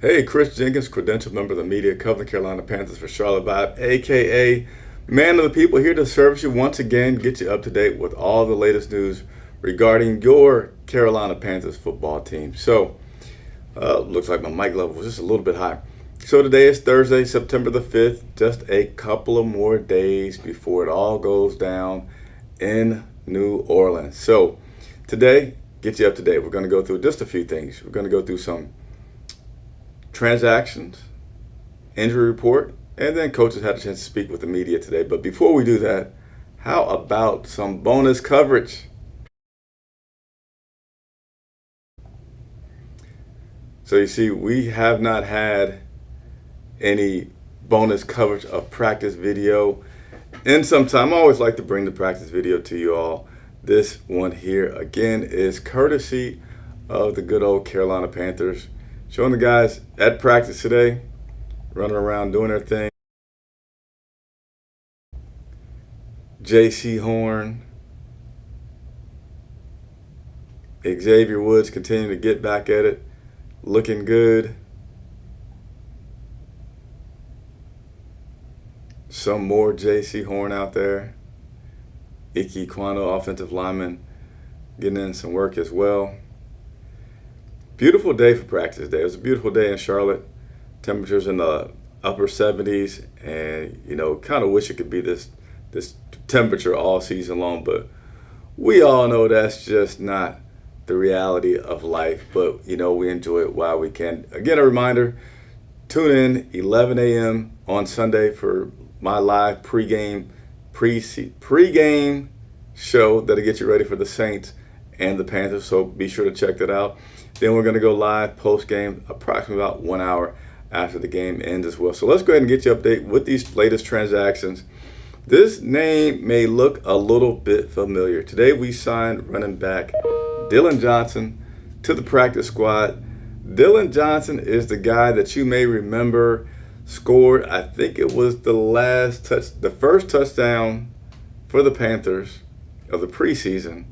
Hey, Chris Jenkins, credentialed member of the media, covering the Carolina Panthers for Charlotte Vibe, aka Man of the People, here to service you once again, get you up to date with all the latest news regarding your Carolina Panthers football team. Looks like my mic level was just a little bit high. So today is Thursday, September the 5th, just a couple of more days before it all goes down in New Orleans. So today, get you up to date. We're going to go through just a few things. We're going to go through some transactions, injury report, and then coaches had a chance to speak with the media today. But before we do that, how about some bonus coverage? So you see, we have not had any bonus coverage of practice video in some time. I always like to bring the practice video to you all. This one here, again, is courtesy of the good old Carolina Panthers, showing the guys at practice today, running around doing their thing. J.C. Horn, Xavier Woods continuing to get back at it, looking good. Some more J.C. Horn out there. Ike Kwano, offensive lineman, getting in some work as well. Beautiful day for practice day. It was a beautiful day in Charlotte. Temperatures in the upper 70s, and kind of wish it could be this temperature all season long, but we all know that's just not the reality of life. But we enjoy it while we can. Again, a reminder: tune in 11 a.m. on Sunday for my live pregame show that'll get you ready for the Saints and the Panthers. So be sure to check that out. Then we're going to go live post-game approximately about 1 hour after the game ends as well. So let's go ahead and get you updated with these latest transactions. This name may look a little bit familiar. Today we signed running back Dillon Johnson to the practice squad. Dillon Johnson is the guy that you may remember scored, I think it was the first touchdown for the Panthers of the preseason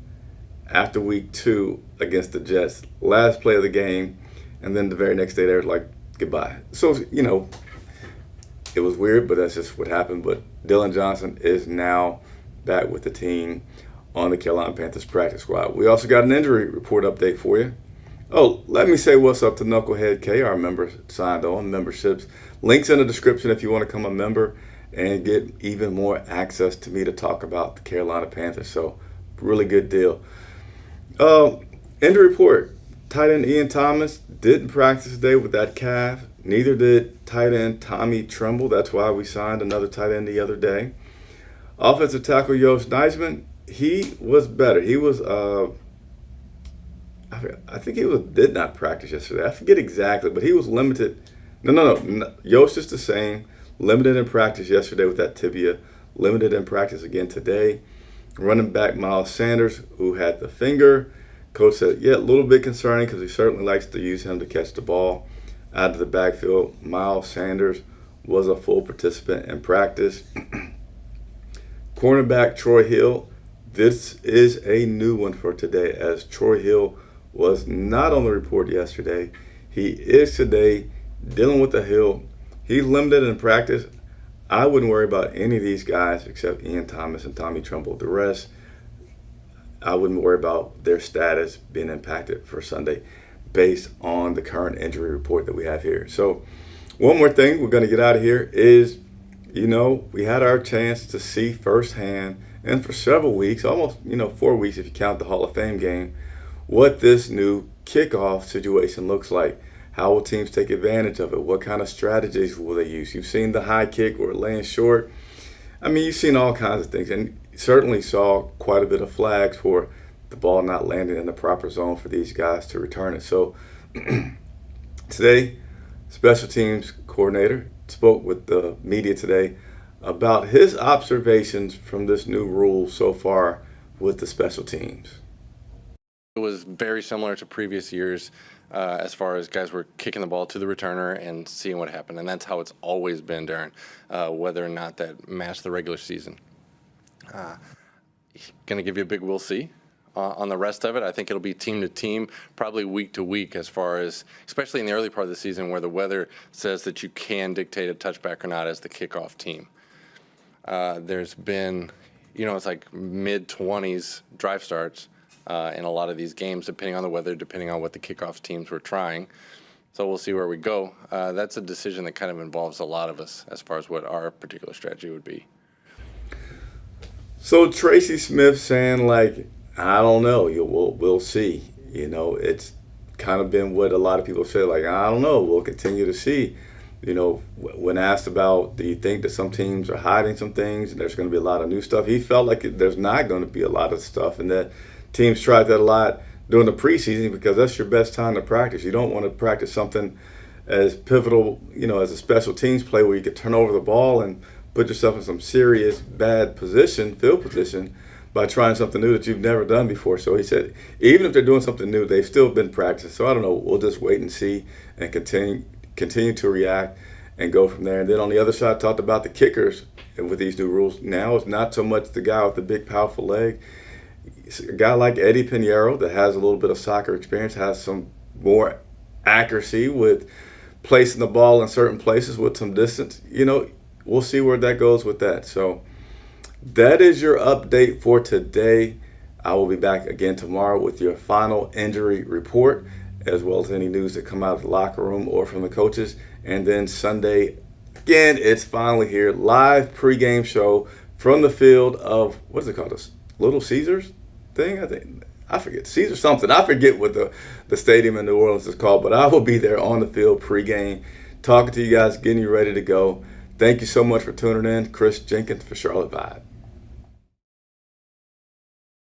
after week 2 against the Jets. Last play of the game, and then the very next day they were like, goodbye. So, it was weird, but that's just what happened. But Dillon Johnson is now back with the team on the Carolina Panthers practice squad. We also got an injury report update for you. Oh, let me say what's up to Knucklehead K, our member signed on memberships. Links in the description if you want to become a member and get even more access to me to talk about the Carolina Panthers. So, really good deal. Injury report. Tight end Ian Thomas didn't practice today with that calf. Neither did tight end Tommy Tremble. That's why we signed another tight end the other day. Offensive tackle Yosh Neisman, he was better. He was, I think did not practice yesterday. I forget exactly, but he was limited. No. Yosh is the same. Limited in practice yesterday with that tibia. Limited in practice again today. Running back Miles Sanders, who had the finger. Coach said, a little bit concerning because he certainly likes to use him to catch the ball out of the backfield. Miles Sanders was a full participant in practice. Cornerback Troy Hill, this is a new one for today, as Troy Hill was not on the report yesterday. He is today dealing with the Hill. He's limited in practice. I wouldn't worry about any of these guys except Ian Thomas and Tommy Tremble. The rest, I wouldn't worry about their status being impacted for Sunday based on the current injury report that we have here. So one more thing we're going to get out of here is, we had our chance to see firsthand, and for several weeks, almost, 4 weeks if you count the Hall of Fame game, what this new kickoff situation looks like. How will teams take advantage of it? What kind of strategies will they use? You've seen the high kick or laying short. You've seen all kinds of things, and certainly saw quite a bit of flags for the ball not landing in the proper zone for these guys to return it. So today, special teams coordinator spoke with the media today about his observations from this new rule so far with the special teams. It was very similar to previous years as far as guys were kicking the ball to the returner and seeing what happened. And that's how it's always been, Darren, whether or not that matched the regular season. Going to give you a big we'll see on the rest of it. I think it'll be team to team, probably week to week, as far as, especially in the early part of the season where the weather says that you can dictate a touchback or not as the kickoff team. There's been, it's like mid-20s drive starts in a lot of these games, depending on the weather, depending on what the kickoff teams were trying. So we'll see where we go. That's a decision that kind of involves a lot of us as far as what our particular strategy would be. So Tracy Smith saying, like, I don't know, we'll see. It's kind of been what a lot of people say, like, I don't know, we'll continue to see. When asked about, do you think that some teams are hiding some things and there's going to be a lot of new stuff, he felt like there's not going to be a lot of stuff, and that teams tried that a lot during the preseason because that's your best time to practice. You don't want to practice something as pivotal, as a special teams play where you could turn over the ball and put yourself in some serious bad field position by trying something new that you've never done before. So he said, even if they're doing something new, they've still been practicing. So I don't know, we'll just wait and see and continue to react and go from there. And then on the other side, talked about the kickers and with these new rules. Now it's not so much the guy with the big, powerful leg. It's a guy like Eddie Pinheiro that has a little bit of soccer experience, has some more accuracy with placing the ball in certain places with some distance. We'll see where that goes with that. So that is your update for today. I will be back again tomorrow with your final injury report, as well as any news that come out of the locker room or from the coaches. And then Sunday, again, it's finally here. Live pregame show from the field of, what is it called? Little Caesars thing? I forget. Caesar something. I forget what the stadium in New Orleans is called, but I will be there on the field pregame, talking to you guys, getting you ready to go. Thank you so much for tuning in. Chris Jenkins for Charlotte Vibe.